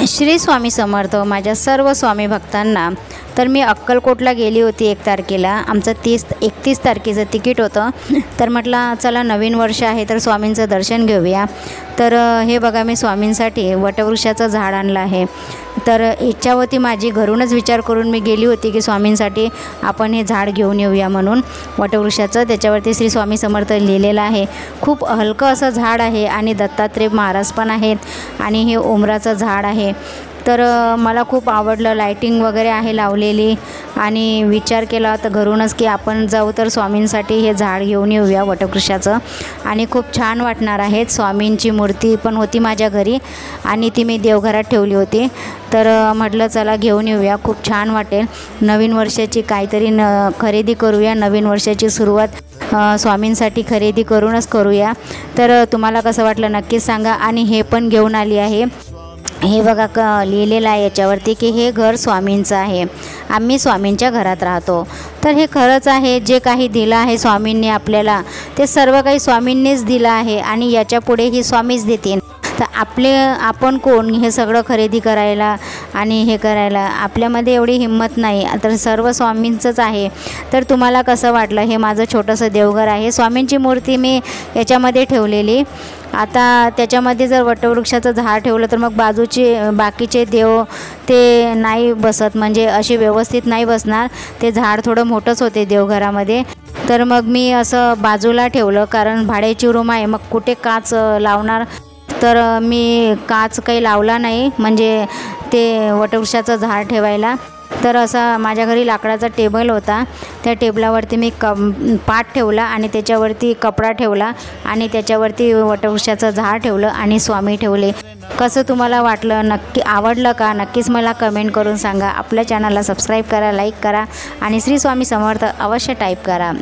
श्री स्वामी समर्थ माझ्या सर्व स्वामी भक्तांना। तर मी अक्कलकोटला गेली होती 1 तारखेला। आमचं 31 तारखेचं तिकीट होतं। तर म्हटलं चला नवीन वर्ष आहे तर स्वामींचं दर्शन घेऊया। तर हे बघा मी स्वामींसाठी वटवृक्षाचं झाड आणलं आहे। तर इच्छा होती माझी, घरूनच विचार करून मी गेली होती की स्वामींसाठी आपण हे झाड घेऊन येऊया म्हणून वटवृक्षाचं। त्याच्यावरती श्री स्वामी समर्थ लिहिलेलं आहे। खूप हलकं असं झाड आहे आणि दत्तात्रय महाराज पण आहेत आणि हे उमराचं झाड आहे। तर मला खूप आवडलं, लाइटिंग वगैरे आहे लावलेली आणि विचार केला तर घरूनच की आपण जाऊ तर स्वामींसाठी हे झाड घेऊन येऊया वटवृक्षाचं आणि खूप छान वाटणार आहे। स्वामींची मूर्ती पण होती माझ्या घरी आणि ती मी देवघरात ठेवली होती। तर म्हटलं चला घेऊन येऊया, खूप छान वाटेल। नवीन वर्षाची काहीतरी खरेदी करूया, नवीन वर्षाची सुरुवात स्वामींसाठी खरेदी करूनच करूया। तर तुम्हाला कसं वाटलं नक्कीच सांगा। आणि हे पण घेऊन आली आहे, हे बघा लिहिलेलं आहे याच्यावरती की हे घर स्वामींचं आहे, आम्ही स्वामींच्या घरात राहतो। तर हे खरंच आहे, जे काही दिलं आहे स्वामींनी आपल्याला ते सर्व काही स्वामींनीच दिलं आहे आणि याच्या पुढेही स्वामीच देतील। तर आपण कोण हे सगळं खरेदी करायला आणि हे करायला, आपल्यामध्ये एवढी हिंमत नाही। तर सर्व स्वामींचंच आहे। तर तुम्हाला कसं वाटलं? हे माझं छोटंसं देवघर आहे, स्वामींची मूर्ती मी याच्यामध्ये ठेवलेली। आता त्याच्यामध्ये जर वटवृक्षाचं झाड ठेवलं तर मग बाकीचे देव ते नाही बसत, म्हणजे असे व्यवस्थित नाही बसणार। ते झाड थोडं मोठंच होते देवघरामध्ये। तर मग मी असं बाजूला ठेवलं, कारण भाड्याची रूम आहे, मग कुठे काच लावणार। तर मी काच काही लावला नाही, म्हणजे ते वटवृक्षाचं झाड ठेवायला। तर असा माझ्या घरी लाकडाचा टेबल होता, त्या टेबलावरती मी पाट ठेवला आणि त्याच्यावरती कपडा ठेवला आणि त्याच्यावरती वटवृक्षाचं झाड ठेवलं आणि स्वामी ठेवले। कसं तुम्हाला वाटलं? नक्की आवडलं का? नक्कीच मला कमेंट करून सांगा। आपल्या चॅनलला सबस्क्राईब करा, लाईक करा आणि श्री स्वामी समर्थ अवश्य टाईप करा।